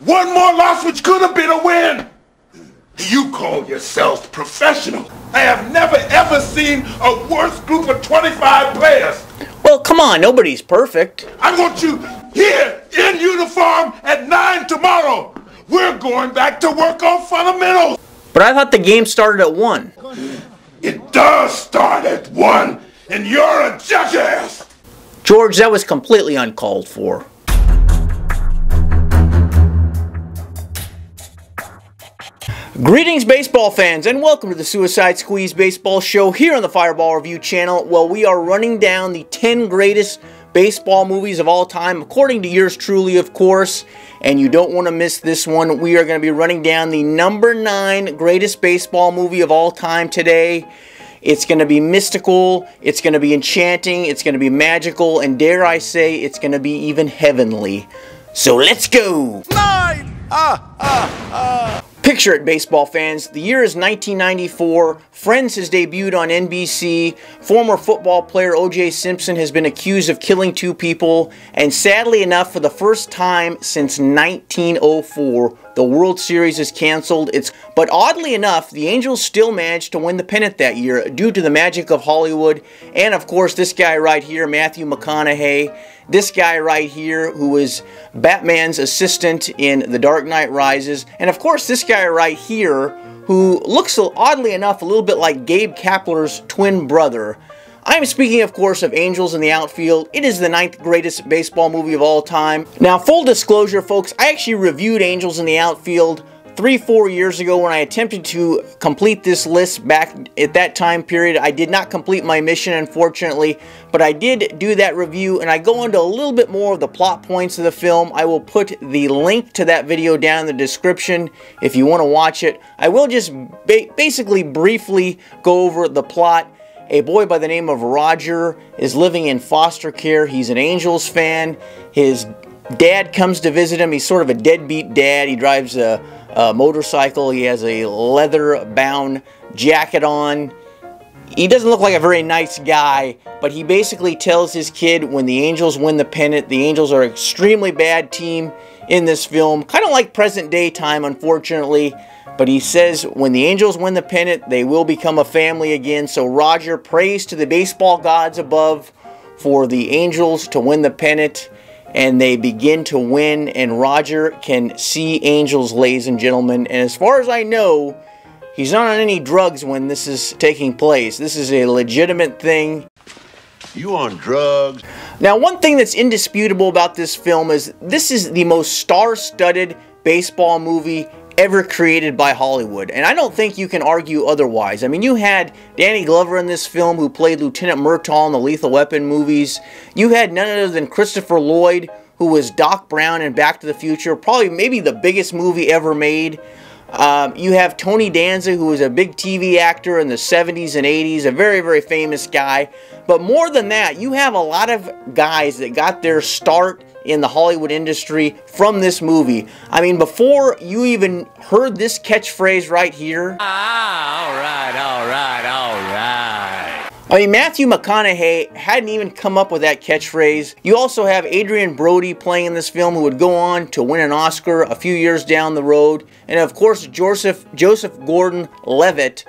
One more loss which could have been a win. You call yourselves professional. I have never ever seen a worse group of 25 players. Well, come on, nobody's perfect. I want you here in uniform at 9 tomorrow. We're going back to work on fundamentals. But I thought the game started at 1. It does start at 1, and you're a jackass. George, that was completely uncalled for. Greetings, baseball fans, and welcome to the Suicide Squeeze Baseball Show here on the Fireball Review channel. Well, we are running down the 10 greatest baseball movies of all time, according to yours truly, of course, and you don't want to miss this one. We are going to be running down the number 9 greatest baseball movie of all time today. It's going to be mystical, it's going to be enchanting, it's going to be magical, and dare I say, it's going to be even heavenly. So let's go! 9! Picture it, baseball fans. The year is 1994. Friends has debuted on NBC. Former football player O.J. Simpson has been accused of killing 2 people. And sadly enough, for the first time since 1904, the World Series is canceled. But oddly enough, the Angels still managed to win the pennant that year due to the magic of Hollywood. And of course, this guy right here, Matthew McConaughey. This guy right here, who is Batman's assistant in The Dark Knight Rises. And of course, this guy right here, who looks, oddly enough, a little bit like Gabe Kapler's twin brother. I'm speaking, of course, of Angels in the Outfield. It is the 9th greatest baseball movie of all time. Now, full disclosure, folks, I actually reviewed Angels in the Outfield 3-4 years ago when I attempted to complete this list back at that time period. I did not complete my mission, unfortunately, but I did do that review, and I go into a little bit more of the plot points of the film. I will put the link to that video down in the description if you want to watch it. I will just basically briefly go over the plot. A boy by the name of Roger is living in foster care. He's an Angels fan. His dad comes to visit him. He's sort of a deadbeat dad. He drives a motorcycle. He has a leather-bound jacket on. He doesn't look like a very nice guy, but he basically tells his kid when the Angels win the pennant, the Angels are an extremely bad team in this film, kind of like present day time, unfortunately. But he says when the Angels win the pennant, they will become a family again. So Roger prays to the baseball gods above for the Angels to win the pennant. And they begin to win, and Roger can see Angels, ladies and gentlemen. And as far as I know, he's not on any drugs when this is taking place. This is a legitimate thing. You on drugs? Now, one thing that's indisputable about this film is this is the most star-studded baseball movie ever created by Hollywood. And I don't think you can argue otherwise. I mean, you had Danny Glover in this film, who played Lieutenant Murtaugh in the Lethal Weapon movies. You had none other than Christopher Lloyd, who was Doc Brown in Back to the Future, probably maybe the biggest movie ever made. You have Tony Danza, who was a big TV actor in the 70s and 80s, a very, very famous guy. But more than that, you have a lot of guys that got their start in the Hollywood industry from this movie. I mean, before you even heard this catchphrase right here. All right. I mean, Matthew McConaughey hadn't even come up with that catchphrase. You also have Adrian Brody playing in this film, who would go on to win an Oscar a few years down the road. And of course, Joseph Gordon-Levitt,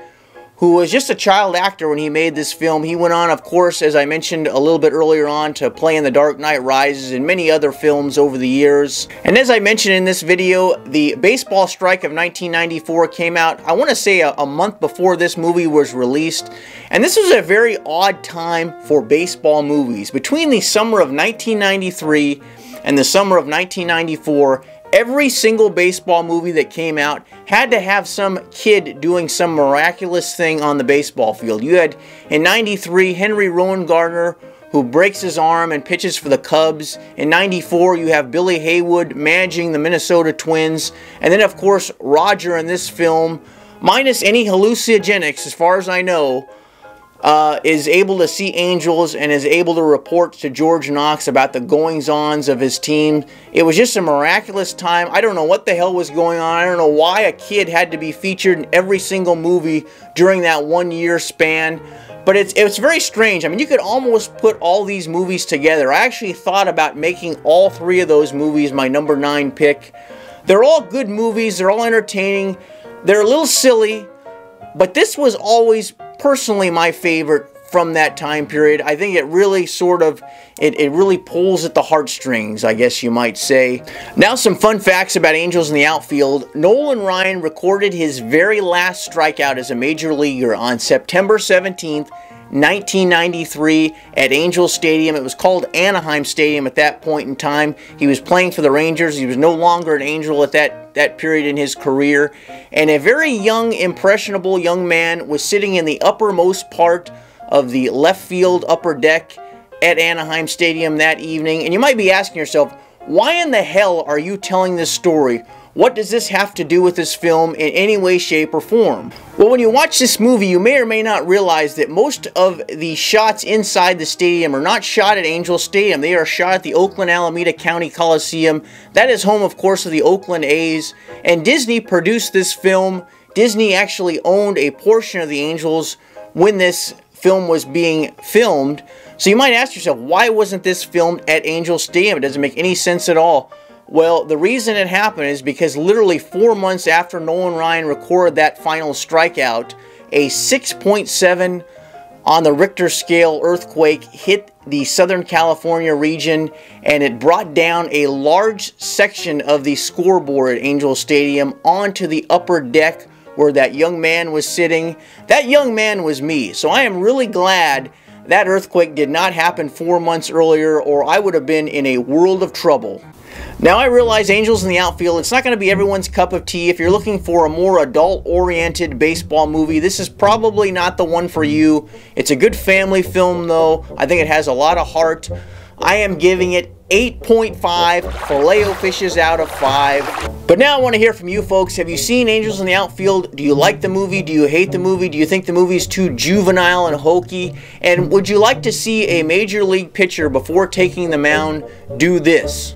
who was just a child actor when he made this film. He went on, of course, as I mentioned a little bit earlier on, to play in The Dark Knight Rises and many other films over the years. And as I mentioned in this video, the baseball strike of 1994 came out, I want to say a month before this movie was released. And this was a very odd time for baseball movies. Between the summer of 1993 and the summer of 1994, every single baseball movie that came out had to have some kid doing some miraculous thing on the baseball field. You had, in 93, Henry Rowan Gardner, who breaks his arm and pitches for the Cubs. In 94, you have Billy Haywood managing the Minnesota Twins. And then, of course, Roger in this film, minus any hallucinogenics, as far as I know, is able to see Angels and is able to report to George Knox about the goings-ons of his team. It was just a miraculous time. I don't know what the hell was going on. I don't know why a kid had to be featured in every single movie during that 1 year span. But it's very strange. I mean, you could almost put all these movies together. I actually thought about making all 3 of those movies my number 9 pick. They're all good movies, they're all entertaining, they're a little silly, but this was always personally my favorite from that time period. I think it really it really pulls at the heartstrings, I guess you might say. Now some fun facts about Angels in the Outfield. Nolan Ryan recorded his very last strikeout as a major leaguer on September 17th, 1993 at Angels Stadium. It was called Anaheim Stadium at that point in time. He was playing for the Rangers. He was no longer an Angel at that period in his career. And a very young, impressionable young man was sitting in the uppermost part of the left field upper deck at Anaheim Stadium that evening. And you might be asking yourself, why in the hell are you telling this story? What does this have to do with this film in any way, shape, or form? Well, when you watch this movie, you may or may not realize that most of the shots inside the stadium are not shot at Angel Stadium. They are shot at the Oakland Alameda County Coliseum. That is home, of course, of the Oakland A's. And Disney produced this film. Disney actually owned a portion of the Angels when this film was being filmed. So you might ask yourself, why wasn't this filmed at Angel Stadium? It doesn't make any sense at all. Well, the reason it happened is because literally 4 months after Nolan Ryan recorded that final strikeout, a 6.7 on the Richter scale earthquake hit the Southern California region, and it brought down a large section of the scoreboard at Angel Stadium onto the upper deck where that young man was sitting. That young man was me, so I am really glad that earthquake did not happen 4 months earlier, or I would have been in a world of trouble. Now, I realize Angels in the Outfield, it's not going to be everyone's cup of tea. If you're looking for a more adult-oriented baseball movie, this is probably not the one for you. It's a good family film, though. I think it has a lot of heart. I am giving it 8.5 Filet-O-Fishes out of 5. But now I want to hear from you folks. Have you seen Angels in the Outfield? Do you like the movie? Do you hate the movie? Do you think the movie is too juvenile and hokey? And would you like to see a major league pitcher before taking the mound do this?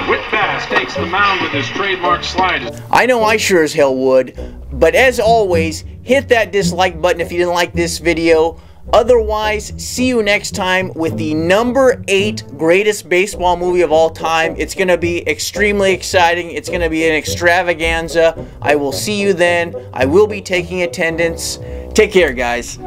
Whit Bass takes the mound with his trademark slide. I know I sure as hell would. But as always, hit that dislike button if you didn't like this video. Otherwise, see you next time with the number 8 greatest baseball movie of all time. It's going to be extremely exciting. It's going to be an extravaganza. I will see you then. I will be taking attendance. Take care, guys.